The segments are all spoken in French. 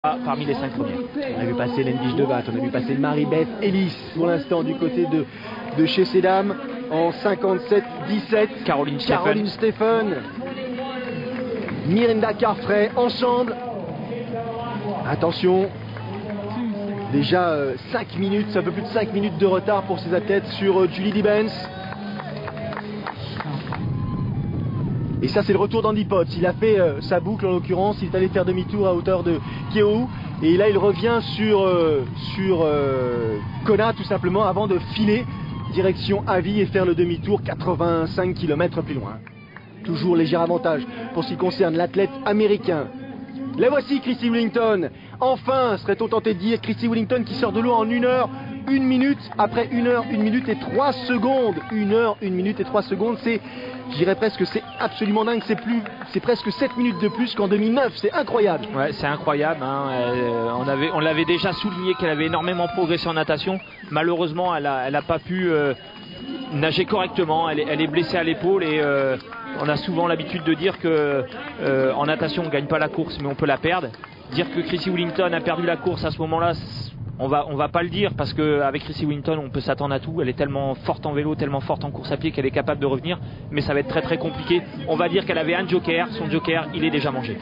parmi les 5 premiers. On a vu passer Lenvige de Watt, on a vu passer Marie-Beth Ellis pour l'instant du côté de chez ces dames en 57-17. Caroline Stephen, Mirinda Carfrey ensemble. Attention, déjà 5 minutes, un peu plus de 5 minutes de retard pour ces athlètes sur Julie Dibens. Et ça c'est le retour d'Andy Potts, il a fait sa boucle en l'occurrence, il est allé faire demi-tour à hauteur de Keohou et là il revient sur Kona tout simplement avant de filer direction Avi et faire le demi-tour 85 km plus loin. Toujours léger avantage pour ce qui concerne l'athlète américain. La voici Chrissie Wellington, enfin serait-on tenté de dire, Chrissie Wellington qui sort de l'eau en 1 heure, 1 minute, après 1 heure, 1 minute et 3 secondes. 1 heure, 1 minute et 3 secondes, c'est, je dirais presque, c'est absolument dingue, c'est presque 7 minutes de plus qu'en 2009, c'est incroyable. Ouais, c'est incroyable, hein. On l'avait déjà souligné qu'elle avait énormément progressé en natation, malheureusement elle a pas pu nager correctement, elle est blessée à l'épaule et on a souvent l'habitude de dire que en natation on gagne pas la course mais on peut la perdre. Dire que Chrissie Wellington a perdu la course à ce moment-là, on va pas le dire parce qu'avec Chrissie Wellington on peut s'attendre à tout. Elle est tellement forte en vélo, tellement forte en course à pied qu'elle est capable de revenir, mais ça va être très très compliqué. On va dire qu'elle avait un joker, son joker il est déjà mangé.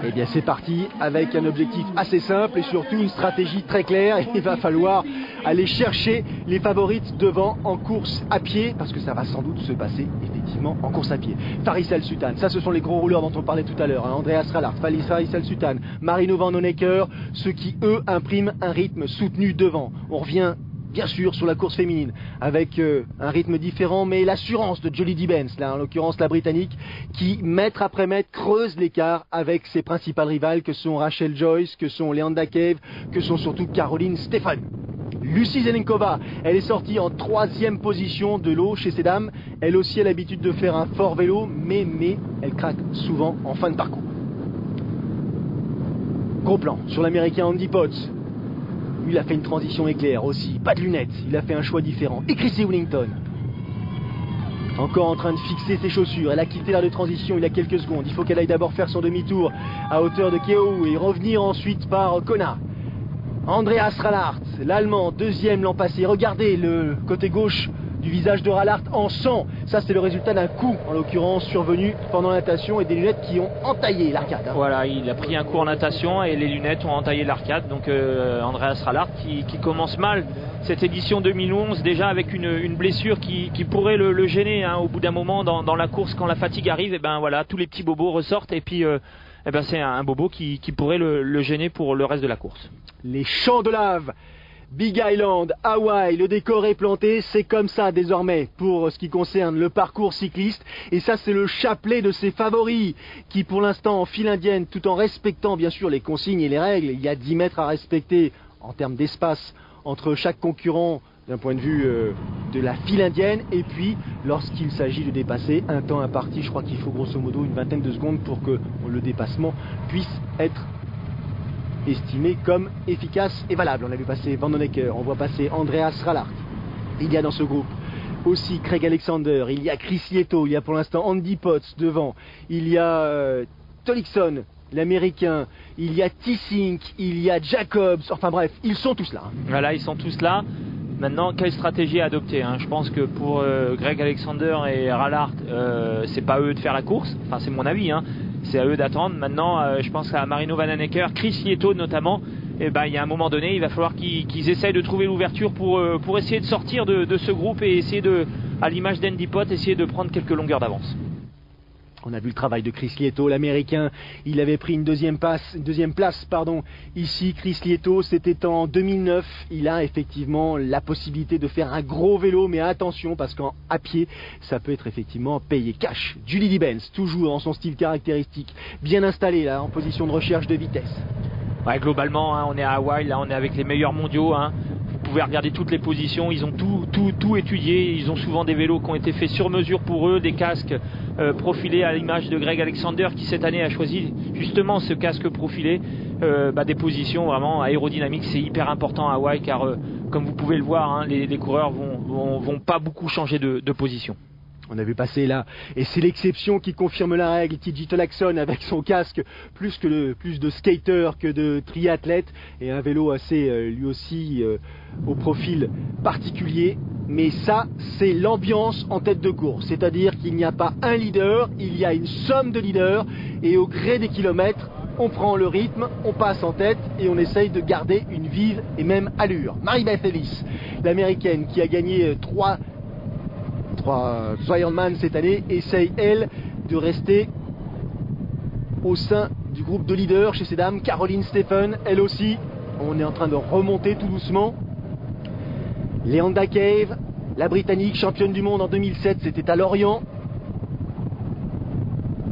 Eh bien c'est parti avec un objectif assez simple et surtout une stratégie très claire. Il va falloir aller chercher les favorites devant en course à pied parce que ça va sans doute se passer effectivement en course à pied. Faris El Sultan, ça ce sont les gros rouleurs dont on parlait tout à l'heure, hein. Andreas Rallard, Faris El Sultan, Marino Van Honecker, ceux qui eux impriment un rythme soutenu devant. On revient bien sûr sur la course féminine avec un rythme différent mais l'assurance de Julie Dibens, là en l'occurrence la britannique, qui mètre après mètre creuse l'écart avec ses principales rivales que sont Rachel Joyce, que sont Leanda Cave, que sont surtout Caroline Stephen. Lucie Zelenkova, elle est sortie en 3e position de l'eau chez ces dames. Elle aussi a l'habitude de faire un fort vélo mais elle craque souvent en fin de parcours. Gros plan sur l'américain Andy Potts. Il a fait une transition éclair aussi, pas de lunettes, il a fait un choix différent. Et Chrissie Wellington, encore en train de fixer ses chaussures, elle a quitté l'aire de transition il y a quelques secondes. Il faut qu'elle aille d'abord faire son demi-tour à hauteur de Keohou et revenir ensuite par Kona. Andreas Rallard, l'Allemand, 2e l'an passé. Regardez le côté gauche du visage de Rallard en sang. Ça c'est le résultat d'un coup en l'occurrence survenu pendant la natation et des lunettes qui ont entaillé l'arcade. Voilà, il a pris un coup en natation et les lunettes ont entaillé l'arcade. Donc Andreas Rallard qui commence mal cette édition 2011 déjà avec une blessure qui pourrait le gêner, hein, au bout d'un moment dans la course quand la fatigue arrive. Et ben voilà, tous les petits bobos ressortent et puis c'est un bobo qui pourrait le gêner pour le reste de la course. Les champs de lave, Big Island, Hawaï, le décor est planté, c'est comme ça désormais pour ce qui concerne le parcours cycliste. Et ça c'est le chapelet de ses favoris qui pour l'instant en file indienne, tout en respectant bien sûr les consignes et les règles. Il y a 10 mètres à respecter en termes d'espace entre chaque concurrent d'un point de vue de la file indienne. Et puis lorsqu'il s'agit de dépasser un temps imparti, je crois qu'il faut grosso modo une vingtaine de secondes pour que le dépassement puisse être estimé comme efficace et valable. On a vu passer Van Honecker, on voit passer Andreas Rallard. Il y a dans ce groupe aussi Craig Alexander, il y a Chris Lieto, il y a pour l'instant Andy Potts devant, il y a Tollefson, l'américain, il y a Tissink, il y a Jacobs, enfin bref, ils sont tous là. Voilà, ils sont tous là. Maintenant, quelle stratégie adopter, hein? Je pense que pour Greg Alexander et Rallard, c'est pas à eux de faire la course, enfin c'est mon avis, hein. C'est à eux d'attendre. Maintenant, je pense à Marino Van Honecker, Chris Lieto notamment. Et il y a un moment donné, il va falloir qu'ils essayent de trouver l'ouverture pour essayer de sortir de ce groupe et essayer de, à l'image d'Andy Potts, essayer de prendre quelques longueurs d'avance. On a vu le travail de Chris Lieto, l'américain. Il avait pris une deuxième place, ici. Chris Lieto, c'était en 2009. Il a effectivement la possibilité de faire un gros vélo, mais attention, parce qu'à pied, ça peut être effectivement payé cash. Julie Dibens, toujours dans son style caractéristique, bien installé là, en position de recherche de vitesse. Ouais, globalement, hein, on est à Hawaï, là, on est avec les meilleurs mondiaux, hein. Vous pouvez regarder toutes les positions, ils ont tout étudié, ils ont souvent des vélos qui ont été faits sur mesure pour eux, des casques profilés à l'image de Greg Alexander qui cette année a choisi justement ce casque profilé, des positions vraiment aérodynamiques. C'est hyper important à Hawaï car comme vous pouvez le voir, hein, les coureurs vont pas beaucoup changer de position. On a vu passer là, et c'est l'exception qui confirme la règle. TJ Tolakson avec son casque, plus de skater que de triathlète, et un vélo assez lui aussi au profil particulier. Mais ça, c'est l'ambiance en tête de course, c'est-à-dire qu'il n'y a pas un leader, il y a une somme de leaders, et au gré des kilomètres, on prend le rythme, on passe en tête et on essaye de garder une vive et même allure. Mary-Beth Ellis, l'américaine qui a gagné 3 Ironman cette année, essaye elle de rester au sein du groupe de leaders chez ces dames. Caroline Stephen, elle aussi, on est en train de remonter tout doucement. Leanda Cave, la Britannique championne du monde en 2007, c'était à Lorient.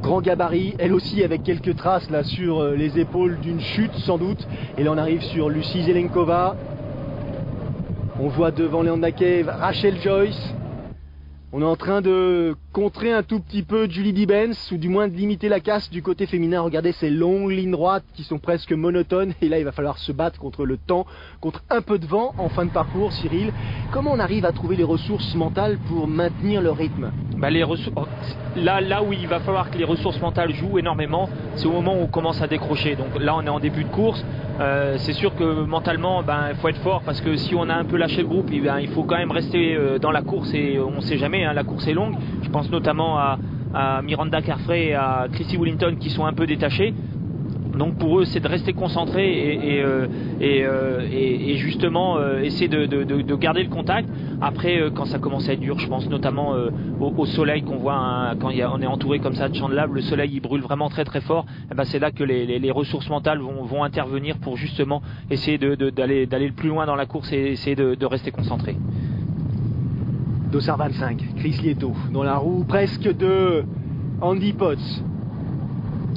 Grand gabarit, elle aussi avec quelques traces là sur les épaules d'une chute sans doute. Et là on arrive sur Lucie Zelenkova. On voit devant Leanda Cave Rachel Joyce. On est en train de contrer un tout petit peu Julie Dibens, ou du moins de limiter la casse du côté féminin. Regardez ces longues lignes droites qui sont presque monotones. Et là, il va falloir se battre contre le temps, contre un peu de vent en fin de parcours. Cyril, comment on arrive à trouver les ressources mentales pour maintenir le rythme? Là où il va falloir que les ressources mentales jouent énormément, c'est au moment où on commence à décrocher. Donc là, on est en début de course. C'est sûr que mentalement, il faut être fort, parce que si on a un peu lâché le groupe, il faut quand même rester dans la course, et on ne sait jamais, la course est longue. Je pense notamment à Miranda Carfrae et à Chrissy Wellington qui sont un peu détachés. Donc pour eux, c'est de rester concentrés et justement essayer de garder le contact. Après, quand ça commence à être dur, je pense notamment au soleil qu'on voit quand on est entouré comme ça de champs de lave, le soleil il brûle vraiment très très fort. C'est là que les ressources mentales vont intervenir pour justement essayer d'aller le plus loin dans la course et essayer de rester concentré. Dossard 25, Chris Lieto dans la roue presque de Andy Potts.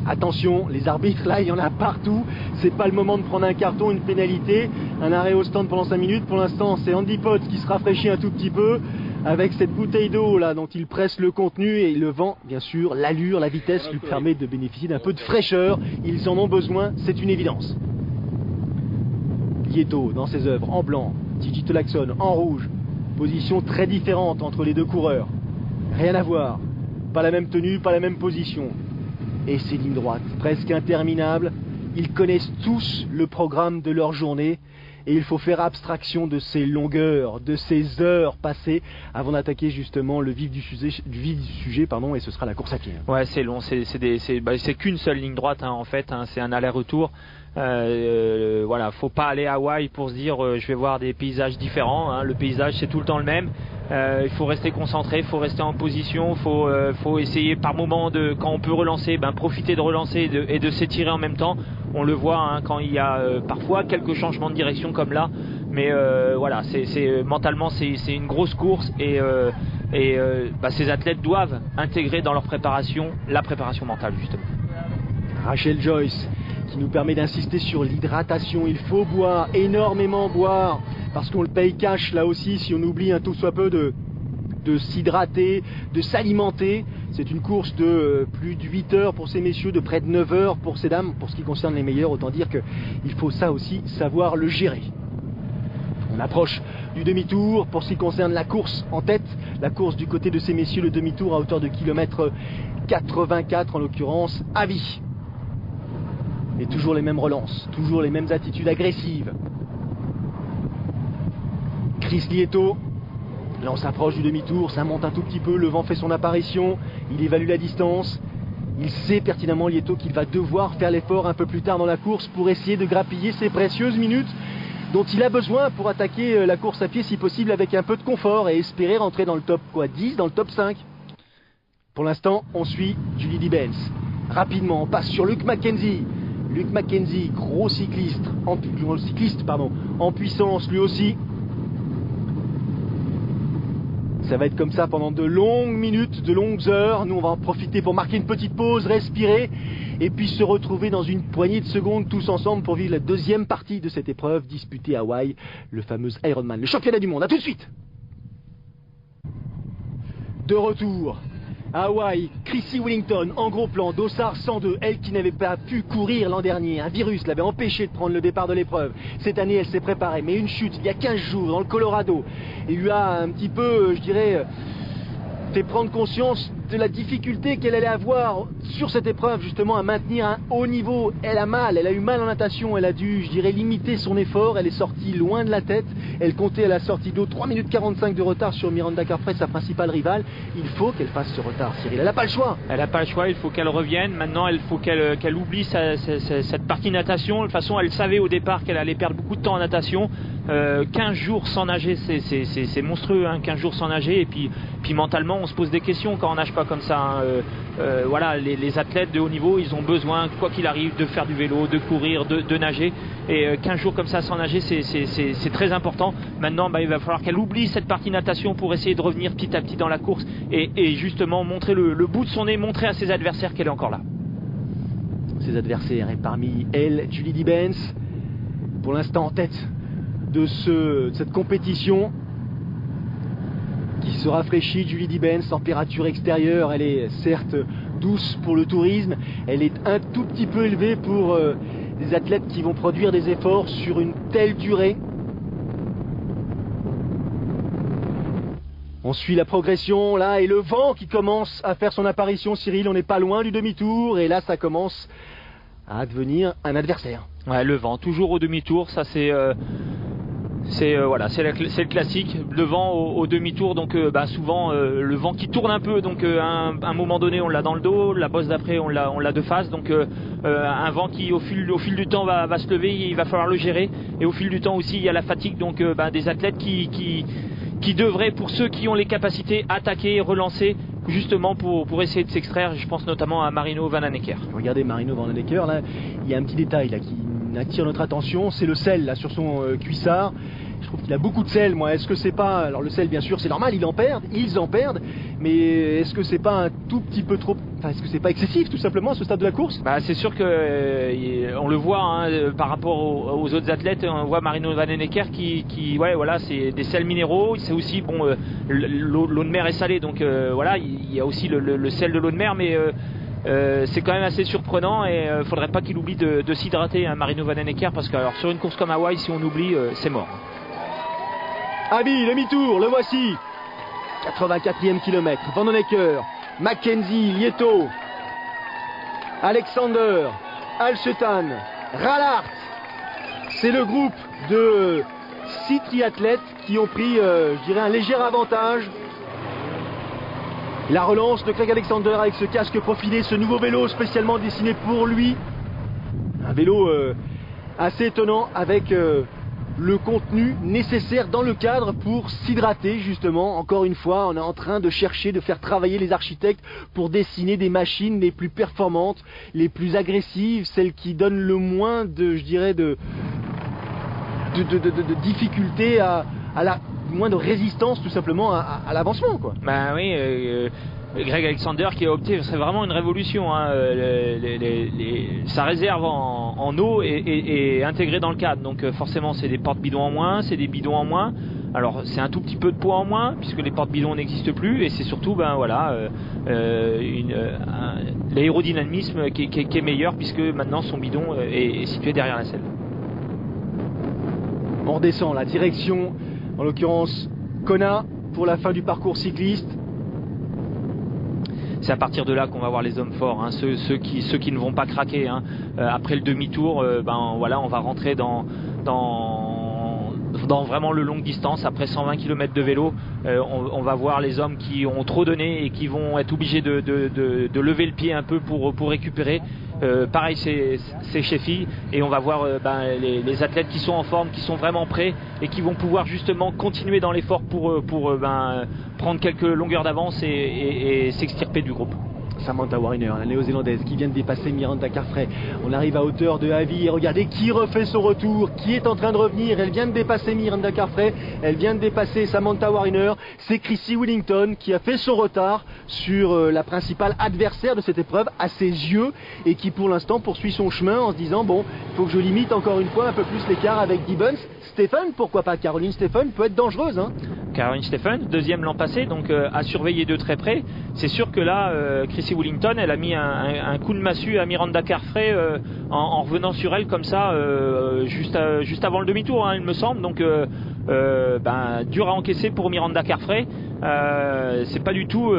Attention, les arbitres là, il y en a partout. C'est pas le moment de prendre un carton, une pénalité, un arrêt au stand pendant 5 minutes. Pour l'instant, c'est Andy Potts qui se rafraîchit un tout petit peu avec cette bouteille d'eau là dont il presse le contenu, et le vent, bien sûr, l'allure, la vitesse lui permet de bénéficier d'un peu de fraîcheur. Ils en ont besoin, c'est une évidence. Lieto dans ses œuvres en blanc, TJ Tolakson en rouge. Position très différente entre les deux coureurs. Rien à voir. Pas la même tenue, pas la même position. Et ces lignes droites, presque interminables. Ils connaissent tous le programme de leur journée. Et il faut faire abstraction de ces longueurs, de ces heures passées avant d'attaquer justement le vif du sujet, et ce sera la course à pied. Ouais, c'est long, c'est qu'une seule ligne droite en fait, c'est un aller-retour. Voilà, faut pas aller à Hawaï pour se dire je vais voir des paysages différents. Le paysage c'est tout le temps le même. Il faut rester concentré, il faut rester en position, faut essayer par moment quand on peut relancer, profiter de relancer et de s'étirer en même temps. On le voit quand il y a parfois quelques changements de direction comme là, mais voilà, mentalement c'est une grosse course, et ces athlètes doivent intégrer dans leur préparation la préparation mentale justement. Rachel Joyce qui nous permet d'insister sur l'hydratation. Il faut boire, énormément boire, parce qu'on le paye cash là aussi si on oublie un tout soit peu de s'hydrater, de s'alimenter. C'est une course de plus de 8 heures pour ces messieurs, de près de 9 heures pour ces dames. Pour ce qui concerne les meilleurs, autant dire qu'il faut ça aussi savoir le gérer. On approche du demi-tour. Pour ce qui concerne la course en tête, la course du côté de ces messieurs, le demi-tour à hauteur de kilomètre 84 en l'occurrence, à vie. Et toujours les mêmes relances, toujours les mêmes attitudes agressives. Chris Lieto, là on s'approche du demi-tour, ça monte un tout petit peu, le vent fait son apparition, il évalue la distance. Il sait pertinemment, Lieto, qu'il va devoir faire l'effort un peu plus tard dans la course pour essayer de grappiller ces précieuses minutes dont il a besoin pour attaquer la course à pied si possible avec un peu de confort et espérer rentrer dans le top 10, dans le top 5. Pour l'instant, on suit Julie Dibens. Rapidement, on passe sur Luke Mackenzie. Luke Mackenzie, gros cycliste en puissance lui aussi. Ça va être comme ça pendant de longues minutes, de longues heures. Nous on va en profiter pour marquer une petite pause, respirer, et puis se retrouver dans une poignée de secondes tous ensemble pour vivre la deuxième partie de cette épreuve disputée à Hawaï, le fameux Ironman, le championnat du monde. A tout de suite. De retour à Hawaï, Chrissy Wellington en gros plan, dossard 102, elle qui n'avait pas pu courir l'an dernier, un virus l'avait empêchée de prendre le départ de l'épreuve. Cette année elle s'est préparée, mais une chute il y a 15 jours dans le Colorado, il lui a un petit peu, je dirais, fait prendre conscience de la difficulté qu'elle allait avoir sur cette épreuve, justement, à maintenir un haut niveau. Elle a eu mal en natation, elle a dû, je dirais, limiter son effort, elle est sortie loin de la tête, elle comptait à la sortie d'eau 3 minutes 45 de retard sur Miranda Carfrae, sa principale rivale. Il faut qu'elle fasse ce retard, Cyril, elle n'a pas le choix. Elle n'a pas le choix, il faut qu'elle revienne. Maintenant, il faut qu'elle oublie cette partie natation. De toute façon, elle savait au départ qu'elle allait perdre beaucoup de temps en natation. 15 jours sans nager, c'est monstrueux, hein, 15 jours sans nager. Et puis mentalement, on se pose des questions quand on nage pas comme ça, hein. Voilà, les athlètes de haut niveau, ils ont besoin, quoi qu'il arrive, de faire du vélo, de courir, de nager. Et 15 jours comme ça sans nager, c'est très important. Maintenant, il va falloir qu'elle oublie cette partie natation pour essayer de revenir petit à petit dans la course et justement montrer le bout de son nez, montrer à ses adversaires qu'elle est encore là. Ses adversaires, et parmi elles, Julie Dibens, pour l'instant en tête de cette compétition qui se rafraîchit. Julie Dibens, température extérieure, elle est certes douce pour le tourisme, elle est un tout petit peu élevée pour des athlètes qui vont produire des efforts sur une telle durée. On suit la progression là et le vent qui commence à faire son apparition, Cyril, on n'est pas loin du demi-tour et là ça commence à devenir un adversaire. Ouais, le vent, toujours au demi-tour, ça c'est le classique, le vent au demi-tour, donc souvent le vent qui tourne un peu, donc à un moment donné on l'a dans le dos, la bosse d'après on l'a de face, donc un vent qui au fil du temps va se lever, il va falloir le gérer, et au fil du temps aussi il y a la fatigue, donc des athlètes qui devraient, pour ceux qui ont les capacités, attaquer, relancer, justement pour essayer de s'extraire. Je pense notamment à Marino Vanhanecker. Regardez Marino Vanhanecker, là, il y a un petit détail là qui attire notre attention, c'est le sel là sur son cuissard. Je trouve qu'il a beaucoup de sel, moi. Est-ce que c'est pas... Alors le sel, bien sûr, c'est normal, ils en perdent, mais est-ce que c'est pas un tout petit peu trop... Enfin, est-ce que c'est pas excessif, tout simplement, à ce stade de la course? C'est sûr que on le voit, hein, par rapport aux autres athlètes, on voit Marino Vanhanecker qui c'est des sels minéraux, c'est aussi, l'eau de mer est salée, donc il y a aussi le sel de l'eau de mer, mais... c'est quand même assez surprenant et faudrait pas qu'il oublie de s'hydrater, hein, Marino Vanhanecker, parce que alors, sur une course comme Hawaï, si on oublie, c'est mort. Abi, demi-tour, le voici. 84e kilomètre. Vanhanecker, Mackenzie, Lieto, Alexander, Alchetan, Rallart. C'est le groupe de 6 triathlètes qui ont pris, un léger avantage. La relance de Craig Alexander avec ce casque profilé, ce nouveau vélo spécialement dessiné pour lui. Un vélo assez étonnant avec le contenu nécessaire dans le cadre pour s'hydrater, justement. Encore une fois, on est en train de chercher, de faire travailler les architectes pour dessiner des machines les plus performantes, les plus agressives, celles qui donnent le moins de difficulté moins de résistance tout simplement à l'avancement, quoi. Greg Alexander qui a opté, c'est vraiment une révolution, hein. Sa réserve en eau est intégrée dans le cadre, donc forcément c'est des porte-bidons en moins, c'est des bidons en moins. Alors c'est un tout petit peu de poids en moins puisque les porte-bidons n'existent plus, et c'est surtout l'aérodynamisme qui est meilleur puisque maintenant son bidon est situé derrière la selle. On redescend la direction, en l'occurrence Kona, pour la fin du parcours cycliste. C'est à partir de là qu'on va voir les hommes forts, hein, ceux qui ne vont pas craquer, hein. Après le demi-tour, on va rentrer dans vraiment le longue distance. Après 120 km de vélo, on va voir les hommes qui ont trop donné et qui vont être obligés de lever le pied un peu pour récupérer. Pareil c'est chez filles, et on va voir les athlètes qui sont en forme, qui sont vraiment prêts et qui vont pouvoir justement continuer dans l'effort pour prendre quelques longueurs d'avance et s'extirper du groupe. Samantha Wariner, la néo-zélandaise qui vient de dépasser Miranda Carfrae. On arrive à hauteur de Hawi et regardez qui refait son retour, qui est en train de revenir. Elle vient de dépasser Miranda Carfrae, elle vient de dépasser Samantha Wariner. C'est Chrissy Wellington qui a fait son retard sur la principale adversaire de cette épreuve à ses yeux, et qui pour l'instant poursuit son chemin en se disant bon, il faut que je limite encore une fois un peu plus l'écart avec Gibbons. Stephen, pourquoi pas? Caroline Stephen peut être dangereuse, hein. Caroline Stephen, deuxième l'an passé, donc à surveiller de très près. C'est sûr que là, Chrissy Wellington, elle a mis un coup de massue à Miranda Carfrae en revenant sur elle comme ça, juste avant le demi-tour, hein, il me semble. Donc dur à encaisser pour Miranda Carfrae. C'est pas du tout